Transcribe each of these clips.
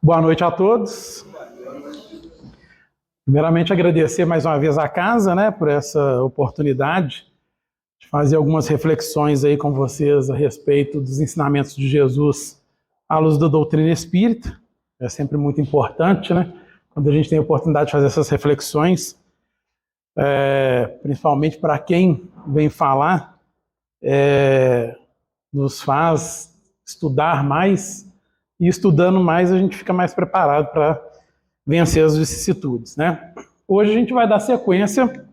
Boa noite a todos. Primeiramente, agradecer mais uma vez à casa, né, por essa oportunidade de fazer algumas reflexões aí com vocês a respeito dos ensinamentos de Jesus à luz da doutrina espírita. É sempre muito importante, né, quando a gente tem a oportunidade de fazer essas reflexões, principalmente para quem vem falar, nos faz estudar mais, e estudando mais a gente fica mais preparado para vencer as vicissitudes, né? Hoje a gente vai dar sequência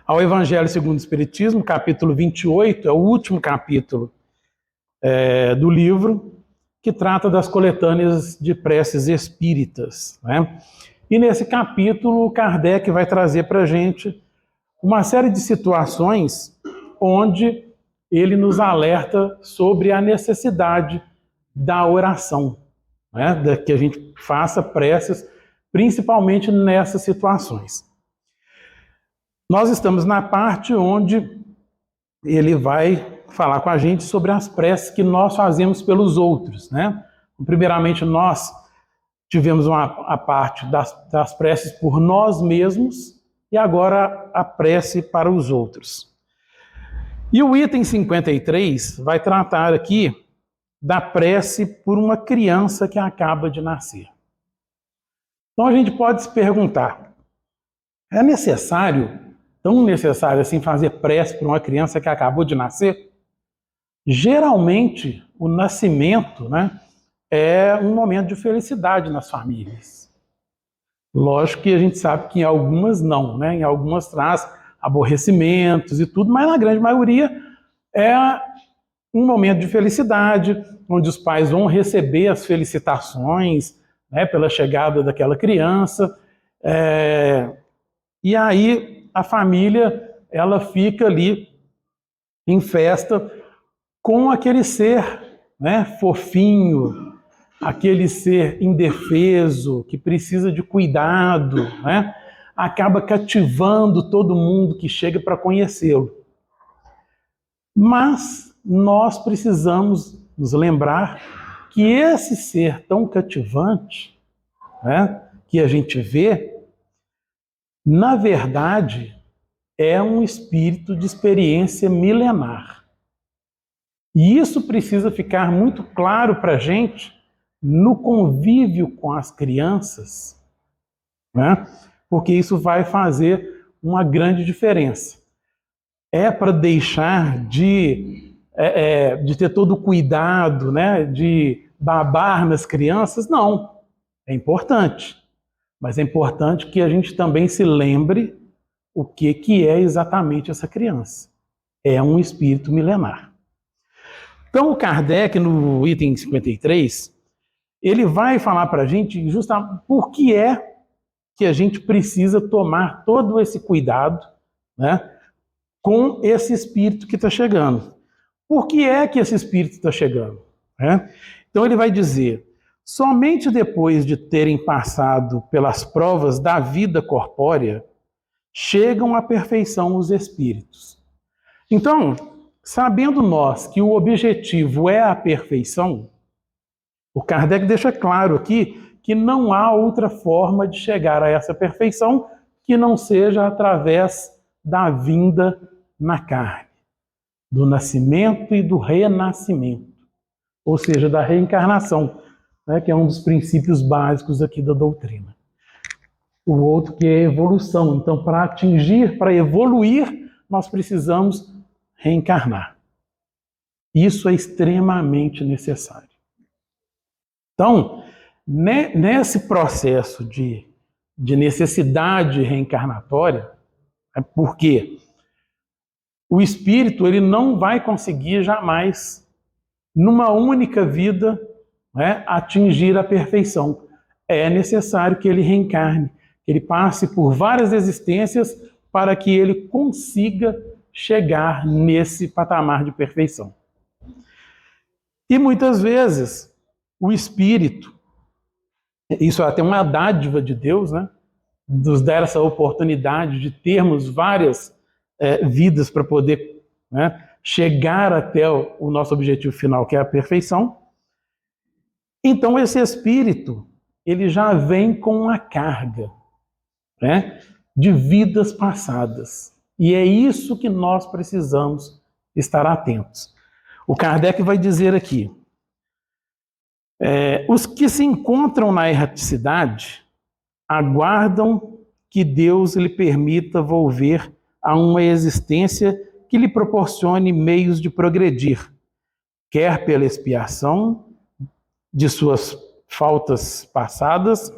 ao Evangelho segundo o Espiritismo, capítulo 28, é o último capítulo do livro, que trata das coletâneas de preces espíritas, né? E nesse capítulo, Kardec vai trazer para a gente uma série de situações onde ele nos alerta sobre a necessidade da oração, né? Que a gente faça preces, principalmente nessas situações. Nós estamos na parte onde ele vai falar com a gente sobre as preces que nós fazemos pelos outros, né? Primeiramente, nós tivemos a parte das preces por nós mesmos e agora a prece para os outros. E o item 53 vai tratar aqui da prece por uma criança que acaba de nascer. Então a gente pode se perguntar, é necessário, tão necessário assim, fazer prece por uma criança que acabou de nascer? Geralmente, o nascimento, né, é um momento de felicidade nas famílias. Lógico que a gente sabe que em algumas não, né? Em algumas traz aborrecimentos e tudo, mas na grande maioria é um momento de felicidade, onde os pais vão receber as felicitações, né, pela chegada daquela criança, e aí a família ela fica ali em festa com aquele ser, né, fofinho, aquele ser indefeso, que precisa de cuidado, né, acaba cativando todo mundo que chega para conhecê-lo. Mas nós precisamos nos lembrar que esse ser tão cativante, né, que a gente vê, na verdade, é um espírito de experiência milenar. E isso precisa ficar muito claro para a gente no convívio com as crianças, né? Porque isso vai fazer uma grande diferença. É para deixar de ter todo o cuidado, né, de babar nas crianças? Não, é importante. Mas é importante que a gente também se lembre o que é exatamente essa criança. É um espírito milenar. Então o Kardec, no item 53, ele vai falar para a gente justamente por que é que a gente precisa tomar todo esse cuidado, né, com esse espírito que está chegando. Por que é que esse espírito está chegando? Né? Então ele vai dizer, somente depois de terem passado pelas provas da vida corpórea, chegam à perfeição os espíritos. Então, sabendo nós que o objetivo é a perfeição, o Kardec deixa claro aqui que não há outra forma de chegar a essa perfeição que não seja através da vinda na carne, do nascimento e do renascimento, ou seja, da reencarnação, né, que é um dos princípios básicos aqui da doutrina. O outro que é a evolução. Então, para evoluir, nós precisamos reencarnar. Isso é extremamente necessário. Então, nesse processo de necessidade reencarnatória, porque o espírito ele não vai conseguir jamais, numa única vida, né, atingir a perfeição. É necessário que ele reencarne, que ele passe por várias existências para que ele consiga chegar nesse patamar de perfeição. E muitas vezes o espírito, isso é até uma dádiva de Deus, né, nos dar essa oportunidade de termos várias vidas para poder, né, chegar até o nosso objetivo final, que é a perfeição. Então esse espírito, ele já vem com uma carga, né, de vidas passadas. E é isso que nós precisamos estar atentos. O Kardec vai dizer aqui, os que se encontram na erraticidade aguardam que Deus lhe permita volver a uma existência que lhe proporcione meios de progredir, quer pela expiação de suas faltas passadas,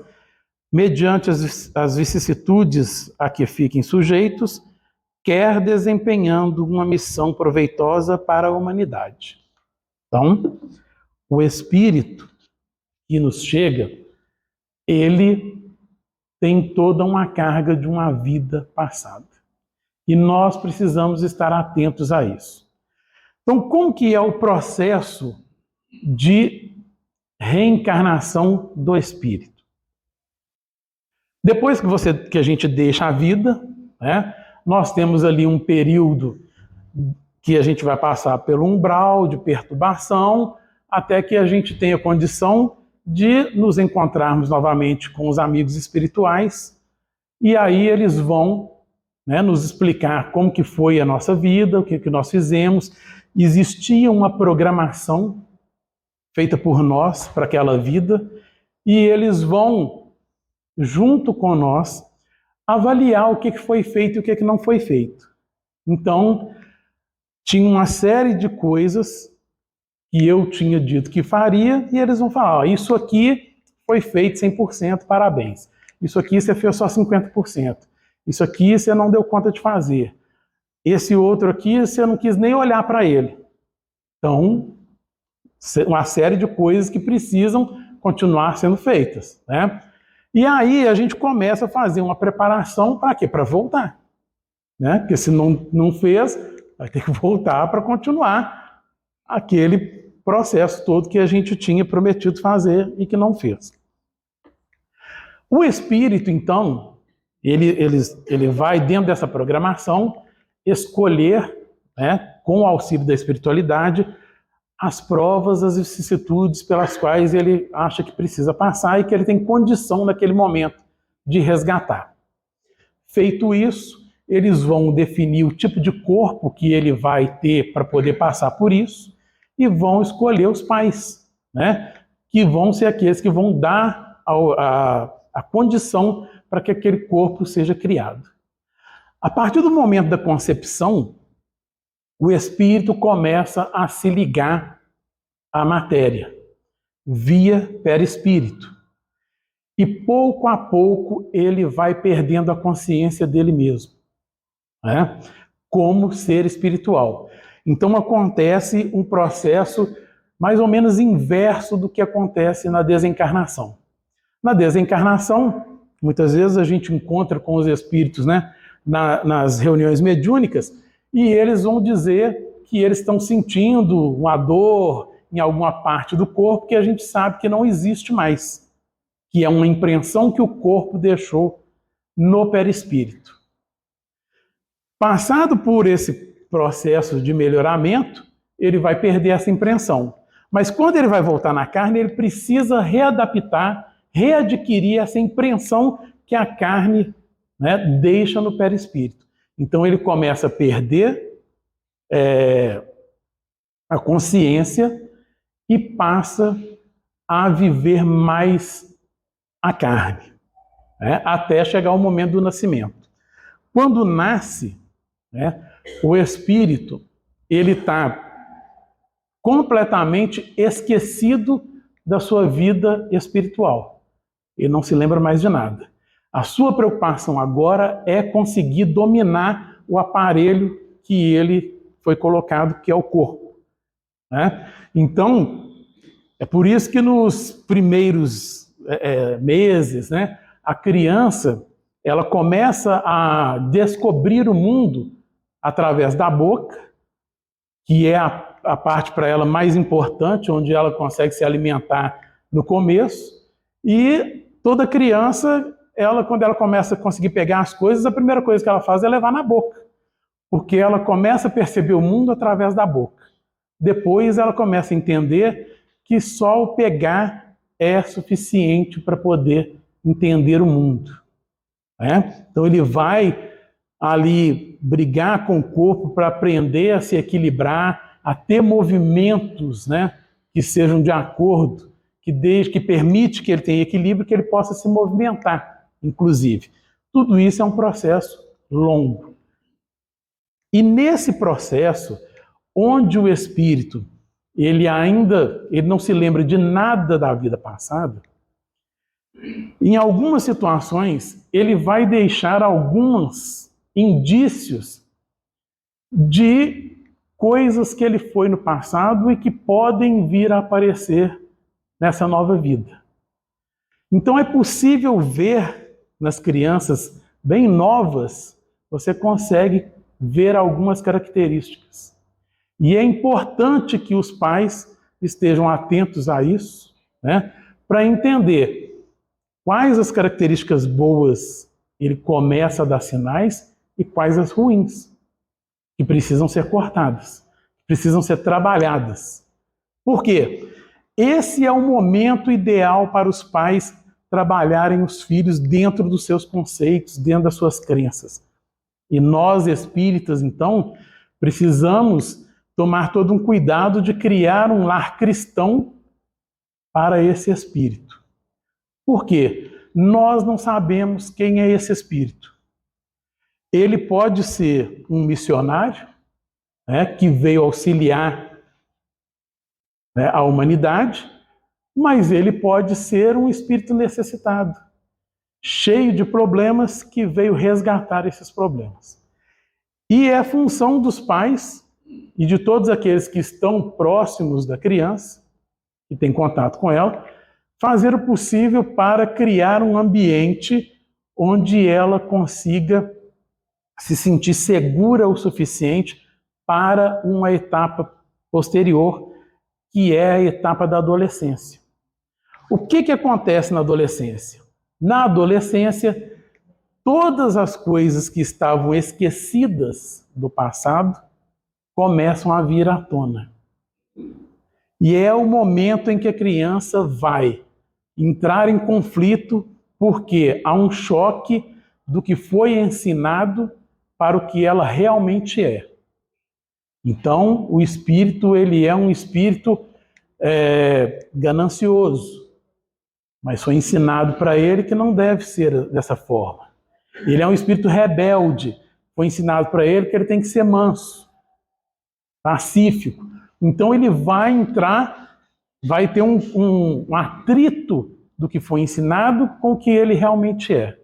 mediante as vicissitudes a que fiquem sujeitos, quer desempenhando uma missão proveitosa para a humanidade. Então, o Espírito que nos chega, ele tem toda uma carga de uma vida passada. E nós precisamos estar atentos a isso. Então, como que é o processo de reencarnação do Espírito? Depois que a gente deixa a vida, né, nós temos ali um período que a gente vai passar pelo umbral de perturbação, até que a gente tenha condição de nos encontrarmos novamente com os amigos espirituais, e aí eles vão, né, nos explicar como que foi a nossa vida, o que nós fizemos. Existia uma programação feita por nós para aquela vida, e eles vão, junto com nós, avaliar o que foi feito e o que não foi feito. Então, tinha uma série de coisas que eu tinha dito que faria, e eles vão falar, isso aqui foi feito 100%, parabéns. Isso aqui você fez só 50%. Isso aqui você não deu conta de fazer. Esse outro aqui você não quis nem olhar para ele. Então, uma série de coisas que precisam continuar sendo feitas, né? E aí a gente começa a fazer uma preparação para quê? Para voltar, né? Porque se não fez, vai ter que voltar para continuar aquele processo todo que a gente tinha prometido fazer e que não fez. O Espírito, então, ele vai dentro dessa programação escolher, né, com o auxílio da espiritualidade, as provas, as vicissitudes pelas quais ele acha que precisa passar e que ele tem condição naquele momento de resgatar. Feito isso, eles vão definir o tipo de corpo que ele vai ter para poder passar por isso e vão escolher os pais, né, que vão ser aqueles que vão dar a condição para que aquele corpo seja criado. A partir do momento da concepção, o espírito começa a se ligar à matéria, via perispírito. E pouco a pouco ele vai perdendo a consciência dele mesmo, né, como ser espiritual. Então acontece um processo mais ou menos inverso do que acontece na desencarnação. Na desencarnação, muitas vezes a gente encontra com os espíritos, né, nas reuniões mediúnicas, e eles vão dizer que eles estão sentindo uma dor em alguma parte do corpo que a gente sabe que não existe mais, que é uma impressão que o corpo deixou no perispírito. Passado por esse processo de melhoramento, ele vai perder essa impressão. Mas quando ele vai voltar na carne, ele precisa readaptar, readquirir essa impressão que a carne, né, deixa no perispírito. Então ele começa a perder a consciência e passa a viver mais a carne, né, até chegar o momento do nascimento. Quando nasce, né, o espírito ele está completamente esquecido da sua vida espiritual. Ele não se lembra mais de nada. A sua preocupação agora é conseguir dominar o aparelho que ele foi colocado, que é o corpo, né? Então, é por isso que nos primeiros meses, né, a criança ela começa a descobrir o mundo através da boca, que é a parte para ela mais importante, onde ela consegue se alimentar no começo, e toda criança, quando ela começa a conseguir pegar as coisas, a primeira coisa que ela faz é levar na boca, porque ela começa a perceber o mundo através da boca. Depois ela começa a entender que só o pegar é suficiente para poder entender o mundo, né? Então ele vai ali brigar com o corpo para aprender a se equilibrar, a ter movimentos, né, que sejam de acordo, que permite que ele tenha equilíbrio, que ele possa se movimentar, inclusive. Tudo isso é um processo longo. E nesse processo, onde o espírito ele não se lembra de nada da vida passada, em algumas situações ele vai deixar alguns indícios de coisas que ele foi no passado e que podem vir a aparecer nessa nova vida. Então é possível ver nas crianças bem novas, você consegue ver algumas características. E é importante que os pais estejam atentos a isso, né, para entender quais as características boas ele começa a dar sinais e quais as ruins, que precisam ser cortadas, precisam ser trabalhadas. Por quê? Esse é o momento ideal para os pais trabalharem os filhos dentro dos seus conceitos, dentro das suas crenças. E nós, espíritas, então, precisamos tomar todo um cuidado de criar um lar cristão para esse espírito. Por quê? Nós não sabemos quem é esse espírito. Ele pode ser um missionário, né, que veio auxiliar, né, a humanidade, mas ele pode ser um espírito necessitado, cheio de problemas, que veio resgatar esses problemas. E é função dos pais e de todos aqueles que estão próximos da criança, que têm contato com ela, fazer o possível para criar um ambiente onde ela consiga se sentir segura o suficiente para uma etapa posterior, que é a etapa da adolescência. O que acontece na adolescência? Na adolescência, todas as coisas que estavam esquecidas do passado começam a vir à tona. E é o momento em que a criança vai entrar em conflito, porque há um choque do que foi ensinado para o que ela realmente é. Então, o espírito, ele é um espírito ganancioso, mas foi ensinado para ele que não deve ser dessa forma. Ele é um espírito rebelde, foi ensinado para ele que ele tem que ser manso, pacífico. Então ele vai entrar, vai ter um atrito do que foi ensinado com o que ele realmente é.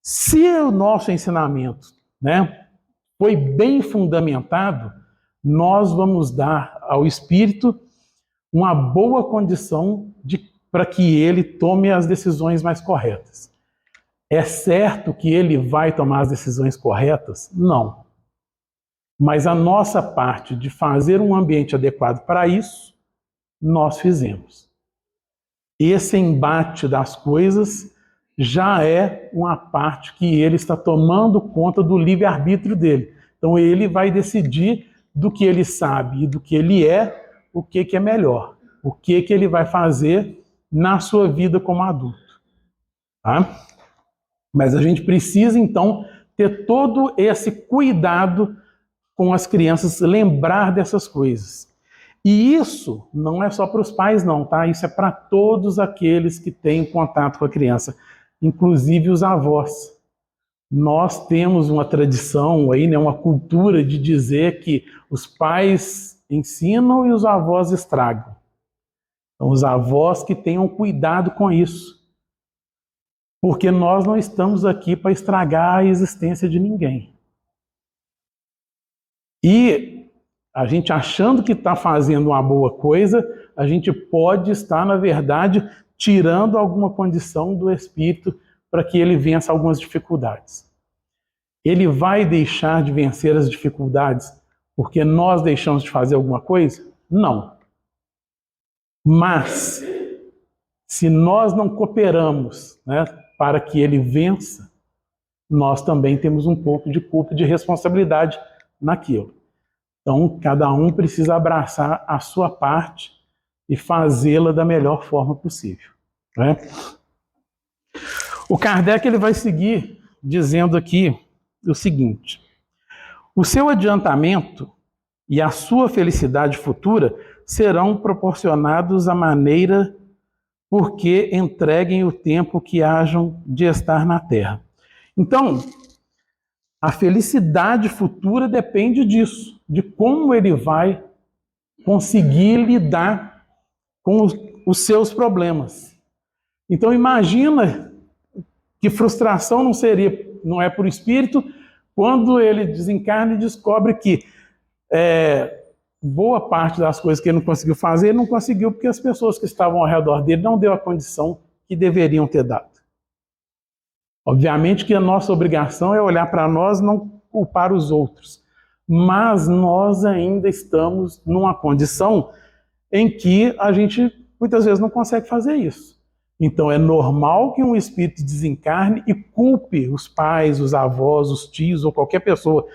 Se o nosso ensinamento, né, foi bem fundamentado, nós vamos dar ao espírito uma boa condição para que ele tome as decisões mais corretas. É certo que ele vai tomar as decisões corretas? Não. Mas a nossa parte de fazer um ambiente adequado para isso, nós fizemos. Esse embate das coisas já é uma parte que ele está tomando conta do livre-arbítrio dele. Então ele vai decidir do que ele sabe e do que ele é, o que é melhor, o que ele vai fazer na sua vida como adulto. Tá? Mas a gente precisa, então, ter todo esse cuidado com as crianças, lembrar dessas coisas. E isso não é só para os pais, não, tá? Isso é para todos aqueles que têm contato com a criança, inclusive os avós. Nós temos uma tradição aí, né, uma cultura de dizer que os pais ensinam e os avós estragam. Então, os avós que tenham cuidado com isso. Porque nós não estamos aqui para estragar a existência de ninguém. E a gente achando que está fazendo uma boa coisa, a gente pode estar, na verdade, tirando alguma condição do espírito para que ele vença algumas dificuldades. Ele vai deixar de vencer as dificuldades porque nós deixamos de fazer alguma coisa? Não. Mas, se nós não cooperamos, né, para que ele vença, nós também temos um pouco de culpa e de responsabilidade naquilo. Então, cada um precisa abraçar a sua parte e fazê-la da melhor forma possível, né? O Kardec ele vai seguir dizendo aqui o seguinte: o seu adiantamento e a sua felicidade futura serão proporcionados à maneira porque entreguem o tempo que hajam de estar na Terra. Então, a felicidade futura depende disso, de como ele vai conseguir lidar com os seus problemas. Então, imagina que frustração não é por espírito, quando ele desencarna e descobre que boa parte das coisas que ele não conseguiu fazer, ele não conseguiu porque as pessoas que estavam ao redor dele não deu a condição que deveriam ter dado. Obviamente que a nossa obrigação é olhar para nós, não culpar os outros, mas nós ainda estamos numa condição em que a gente muitas vezes não consegue fazer isso. Então é normal que um espírito desencarne e culpe os pais, os avós, os tios ou qualquer pessoa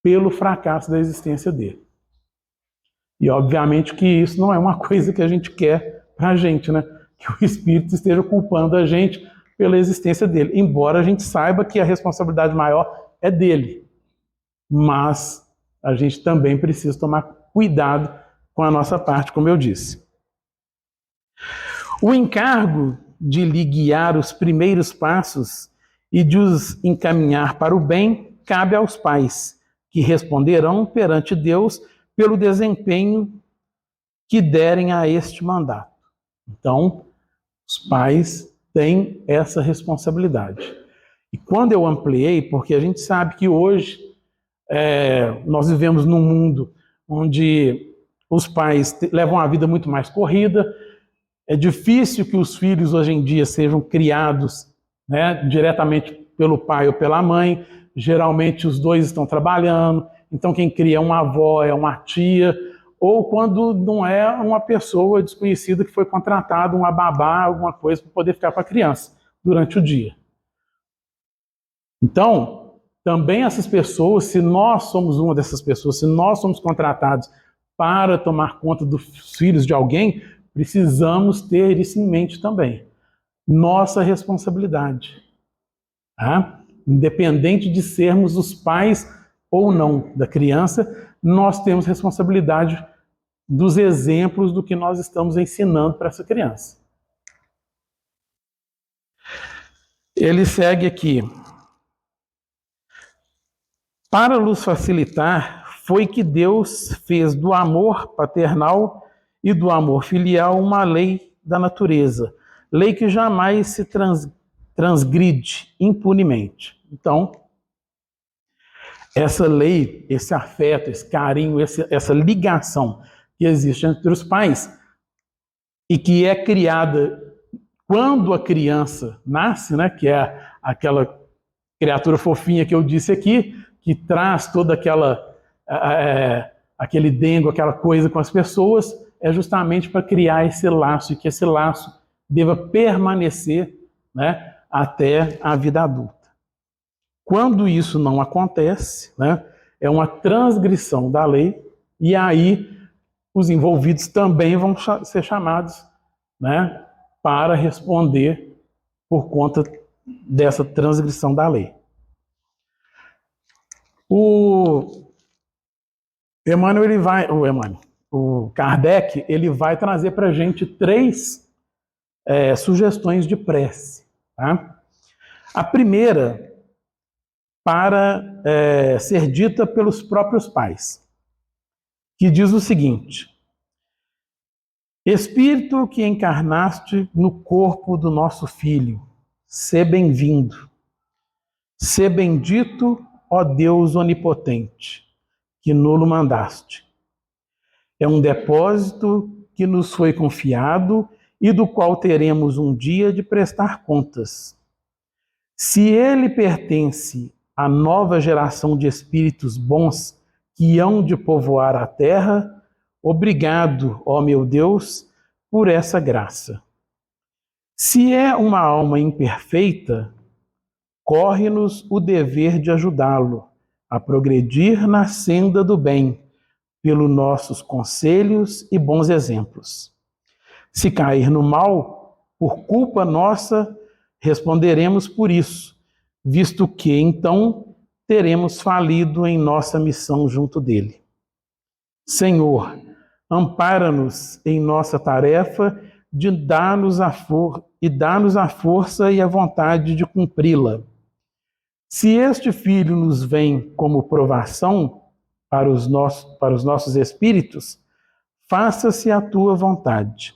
pelo fracasso da existência dele. E obviamente que isso não é uma coisa que a gente quer para a gente, né? Que o espírito esteja culpando a gente pela existência dele, embora a gente saiba que a responsabilidade maior é dele. Mas a gente também precisa tomar cuidado com a nossa parte, como eu disse. O encargo de lhe guiar os primeiros passos e de os encaminhar para o bem cabe aos pais, que responderão perante Deus pelo desempenho que derem a este mandato. Então, os pais têm essa responsabilidade. E quando eu ampliei, porque a gente sabe que hoje nós vivemos num mundo onde os pais levam a vida muito mais corrida, é difícil que os filhos hoje em dia sejam criados, né, diretamente pelo pai ou pela mãe. Geralmente os dois estão trabalhando, então quem cria é uma avó, é uma tia, ou quando não é uma pessoa desconhecida que foi contratada, uma babá, alguma coisa para poder ficar com a criança durante o dia. Então, também essas pessoas, se nós somos uma dessas pessoas, se nós somos contratados para tomar conta dos filhos de alguém, precisamos ter isso em mente também. Nossa responsabilidade. Tá? Independente de sermos os pais ou não da criança, nós temos responsabilidade dos exemplos do que nós estamos ensinando para essa criança. Ele segue aqui. Para nos facilitar, foi que Deus fez do amor paternal e do amor filial uma lei da natureza, lei que jamais se transgride impunemente. Então, essa lei, esse afeto, esse carinho, essa ligação que existe entre os pais e que é criada quando a criança nasce, né, que é aquela criatura fofinha que eu disse aqui, que traz toda aquele dengo, aquela coisa com as pessoas, é justamente para criar esse laço e que esse laço deva permanecer, né, até a vida adulta. Quando isso não acontece, né, é uma transgressão da lei, e aí os envolvidos também vão ser chamados, né, para responder por conta dessa transgressão da lei. O Kardec, ele vai trazer para a gente 3 sugestões de prece. Tá? A primeira, para ser dita pelos próprios pais, que diz o seguinte: Espírito que encarnaste no corpo do nosso Filho, sê bem-vindo, sê bendito, ó Deus onipotente, que nulo mandaste. É um depósito que nos foi confiado e do qual teremos um dia de prestar contas. Se ele pertence à nova geração de espíritos bons que hão de povoar a terra, obrigado, ó meu Deus, por essa graça. Se é uma alma imperfeita, corre-nos o dever de ajudá-lo a progredir na senda do bem, pelos nossos conselhos e bons exemplos. Se cair no mal, por culpa nossa, responderemos por isso, visto que, então, teremos falido em nossa missão junto dele. Senhor, ampara-nos em nossa tarefa de dar-nos a força e a vontade de cumpri-la. Se este filho nos vem como provação para os nossos espíritos, faça-se a tua vontade.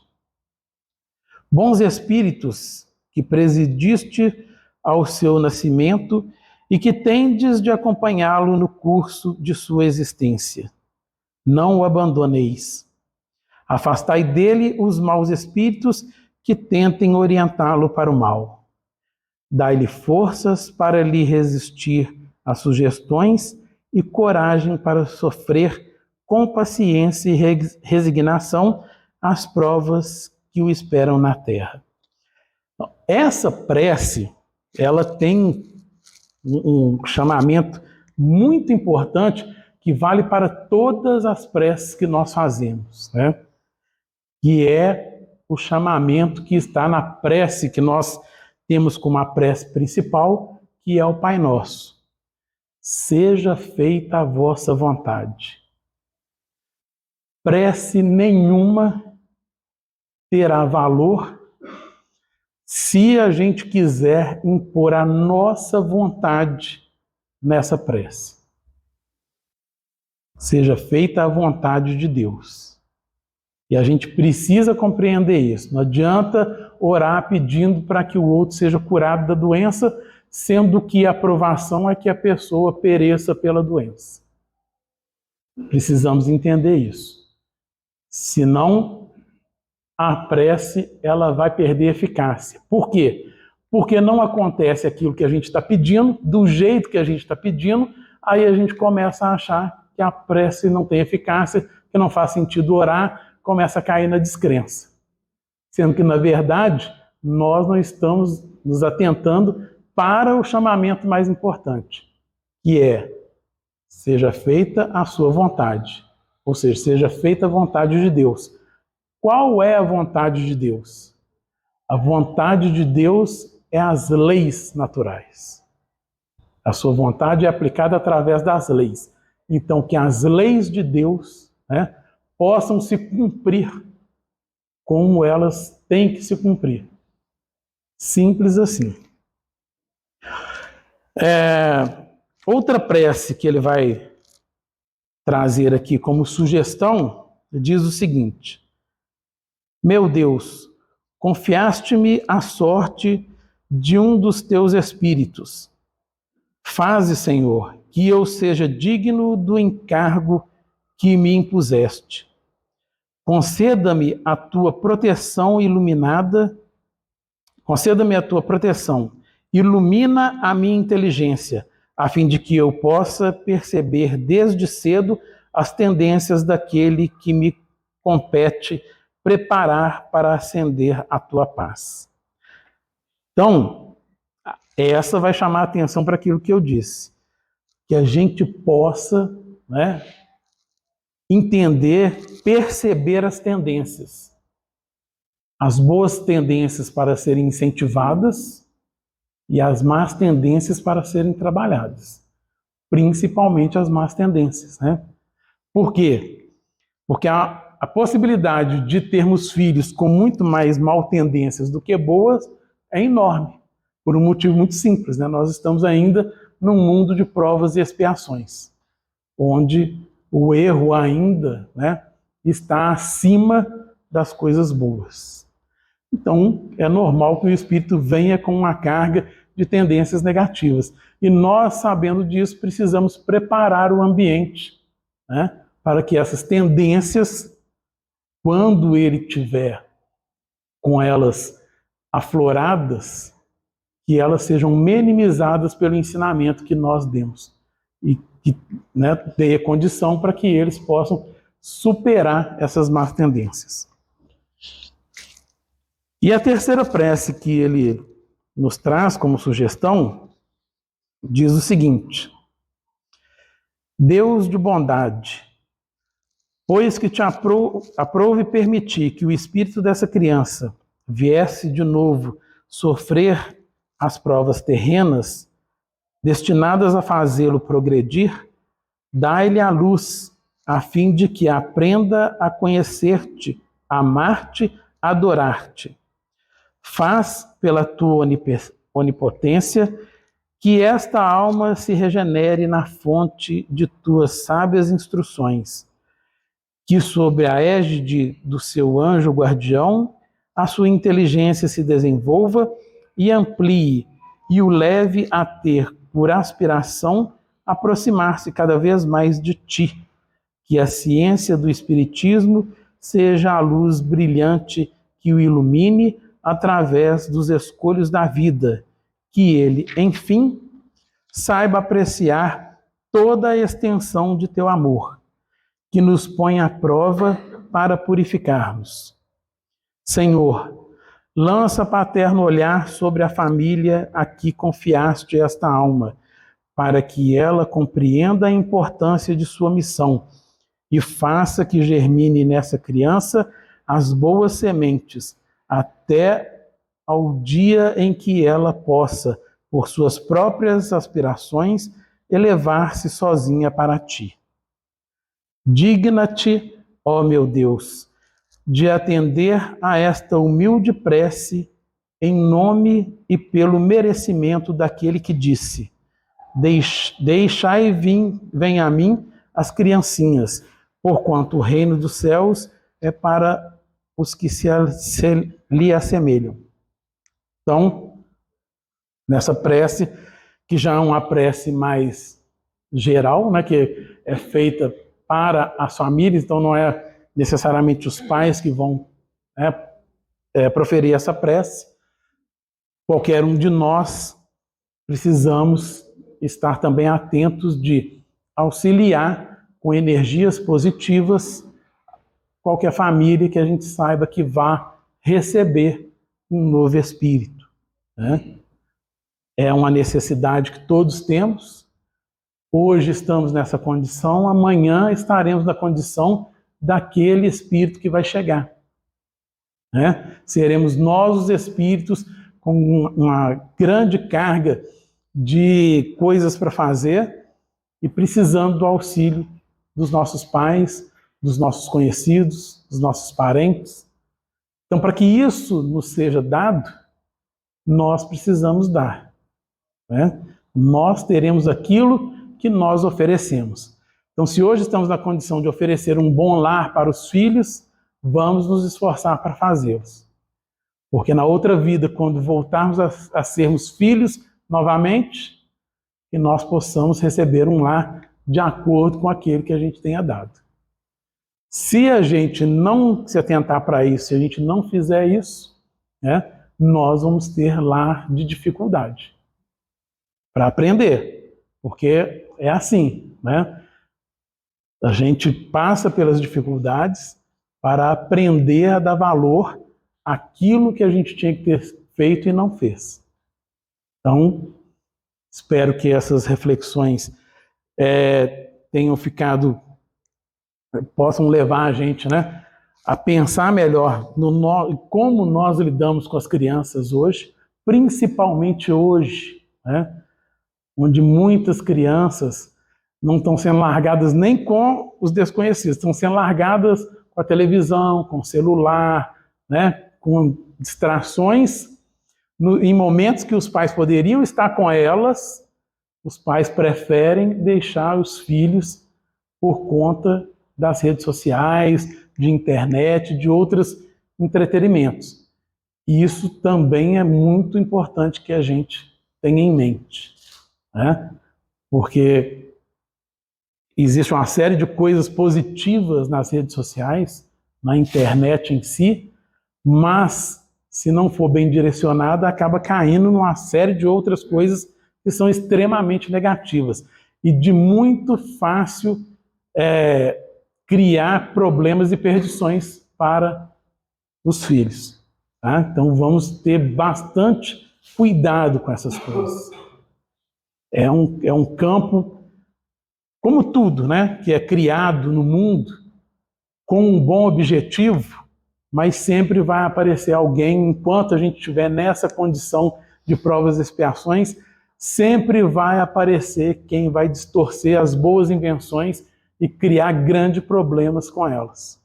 Bons espíritos que presidiste ao seu nascimento e que tendes de acompanhá-lo no curso de sua existência, não o abandoneis. Afastai dele os maus espíritos que tentem orientá-lo para o mal. Dai-lhe forças para lhe resistir às sugestões e coragem para sofrer com paciência e resignação as provas que o esperam na terra. Essa prece, ela tem um chamamento muito importante que vale para todas as preces que nós fazemos, né? Que é o chamamento que está na prece que nós temos como a prece principal, que é o Pai Nosso. Seja feita a vossa vontade. Prece nenhuma terá valor se a gente quiser impor a nossa vontade nessa prece. Seja feita a vontade de Deus. E a gente precisa compreender isso. Não adianta orar pedindo para que o outro seja curado da doença, sendo que a aprovação é que a pessoa pereça pela doença. Precisamos entender isso. Senão, a prece ela vai perder eficácia. Por quê? Porque não acontece aquilo que a gente está pedindo, do jeito que a gente está pedindo, aí a gente começa a achar que a prece não tem eficácia, que não faz sentido orar, começa a cair na descrença. Sendo que, na verdade, nós não estamos nos atentando para o chamamento mais importante, que é: seja feita a sua vontade. Ou seja, seja feita a vontade de Deus. Qual é a vontade de Deus? A vontade de Deus é as leis naturais. A sua vontade é aplicada através das leis. Então, que as leis de Deus, né, possam se cumprir como elas têm que se cumprir. Simples assim. Outra prece que ele vai trazer aqui como sugestão diz o seguinte: meu Deus, confiaste-me a sorte de um dos teus espíritos. Faze, Senhor, que eu seja digno do encargo que me impuseste. Conceda-me a tua proteção iluminada. Conceda-me a tua proteção. Ilumina a minha inteligência, a fim de que eu possa perceber desde cedo as tendências daquele que me compete preparar para ascender a tua paz. Então, essa vai chamar a atenção para aquilo que eu disse. Que a gente possa, né, entender, perceber as tendências. As boas tendências para serem incentivadas e as más tendências para serem trabalhadas. Principalmente as más tendências, né? Por quê? Porque a possibilidade de termos filhos com muito mais mal tendências do que boas é enorme, por um motivo muito simples, né? Nós estamos ainda num mundo de provas e expiações, onde o erro ainda, né, está acima das coisas boas. Então, é normal que o espírito venha com uma carga de tendências negativas. E nós, sabendo disso, precisamos preparar o ambiente, né, para que essas tendências, quando ele tiver com elas afloradas, que elas sejam minimizadas pelo ensinamento que nós demos. E que, né, dê condição para que eles possam superar essas más tendências. E a terceira prece que ele nos traz como sugestão diz o seguinte: Deus de bondade, Pois que te aprove permitir que o espírito dessa criança viesse de novo sofrer as provas terrenas, destinadas a fazê-lo progredir, dai-lhe a luz, a fim de que aprenda a conhecer-te, amar-te, adorar-te. Faz, pela tua onipotência, que esta alma se regenere na fonte de tuas sábias instruções, que sob a égide do seu anjo guardião, a sua inteligência se desenvolva e amplie, e o leve a ter por aspiração aproximar-se cada vez mais de ti, que a ciência do Espiritismo seja a luz brilhante que o ilumine através dos escolhos da vida, que ele, enfim, saiba apreciar toda a extensão de teu amor, que nos põe à prova para purificar-nos. Senhor, lança paterno olhar sobre a família a que confiaste esta alma, para que ela compreenda a importância de sua missão e faça que germine nessa criança as boas sementes, até ao dia em que ela possa, por suas próprias aspirações, elevar-se sozinha para ti. Digna-te, ó meu Deus, de atender a esta humilde prece em nome e pelo merecimento daquele que disse: Deixai vem a mim as criancinhas, porquanto o reino dos céus é para os que lhe assemelham. Então, nessa prece, que já é uma prece mais geral, né, que é feita para as famílias, então não é necessariamente os pais que vão proferir essa prece. Qualquer um de nós precisamos estar também atentos de auxiliar com energias positivas qualquer família que a gente saiba que vá receber um novo espírito, né? É uma necessidade que todos temos. Hoje estamos nessa condição, amanhã estaremos na condição daquele espírito que vai chegar, né? Seremos nós os espíritos com uma grande carga de coisas para fazer e precisando do auxílio dos nossos pais, dos nossos conhecidos, dos nossos parentes. Então, para que isso nos seja dado, nós precisamos dar, né? Nós teremos aquilo que nós oferecemos. Então, se hoje estamos na condição de oferecer um bom lar para os filhos, vamos nos esforçar para fazê-los. Porque na outra vida, quando voltarmos a sermos filhos novamente, que nós possamos receber um lar de acordo com aquele que a gente tenha dado. Se a gente não se atentar para isso, se a gente não fizer isso, né, nós vamos ter lar de dificuldade para aprender. Porque é assim, né? A gente passa pelas dificuldades para aprender a dar valor àquilo que a gente tinha que ter feito e não fez. Então, espero que essas reflexões tenham ficado, possam levar a gente, né, a pensar melhor como nós lidamos com as crianças hoje, principalmente hoje, né, onde muitas crianças não estão sendo largadas nem com os desconhecidos, estão sendo largadas com a televisão, com o celular, né, com distrações, em momentos que os pais poderiam estar com elas, os pais preferem deixar os filhos por conta das redes sociais, de internet, de outros entretenimentos. E isso também é muito importante que a gente tenha em mente, né? Porque existe uma série de coisas positivas nas redes sociais, na internet em si, mas se não for bem direcionada, acaba caindo numa série de outras coisas que são extremamente negativas e de muito fácil criar problemas e perdições para os filhos, tá? Então vamos ter bastante cuidado com essas coisas. É um campo, como tudo, né, que é criado no mundo, com um bom objetivo, mas sempre vai aparecer alguém, enquanto a gente estiver nessa condição de provas e expiações, sempre vai aparecer quem vai distorcer as boas invenções e criar grandes problemas com elas.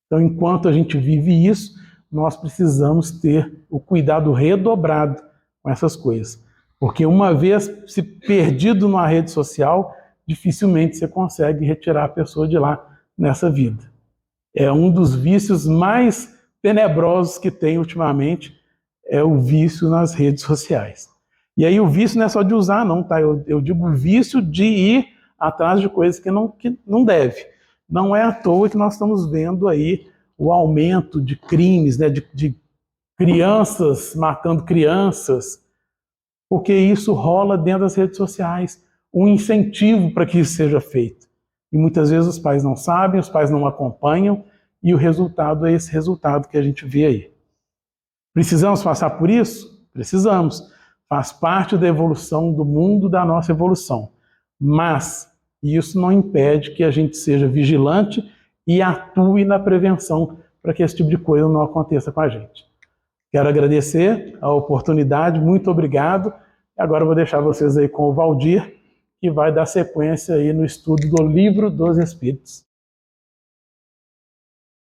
Então, enquanto a gente vive isso, nós precisamos ter o cuidado redobrado com essas coisas. Porque uma vez se perdido numa rede social, dificilmente você consegue retirar a pessoa de lá nessa vida. É um dos vícios mais tenebrosos que tem ultimamente, é o vício nas redes sociais. E aí o vício não é só de usar, não, tá? Eu digo vício de ir atrás de coisas que não deve. Não é à toa que nós estamos vendo aí o aumento de crimes, né, de crianças matando crianças, porque isso rola dentro das redes sociais, um incentivo para que isso seja feito. E muitas vezes os pais não sabem, os pais não acompanham, e o resultado é esse resultado que a gente vê aí. Precisamos passar por isso? Precisamos. Faz parte da evolução do mundo, da nossa evolução. Mas isso não impede que a gente seja vigilante e atue na prevenção para que esse tipo de coisa não aconteça com a gente. Quero agradecer a oportunidade, muito obrigado. Agora eu vou deixar vocês aí com o Valdir, que vai dar sequência aí no estudo do Livro dos Espíritos.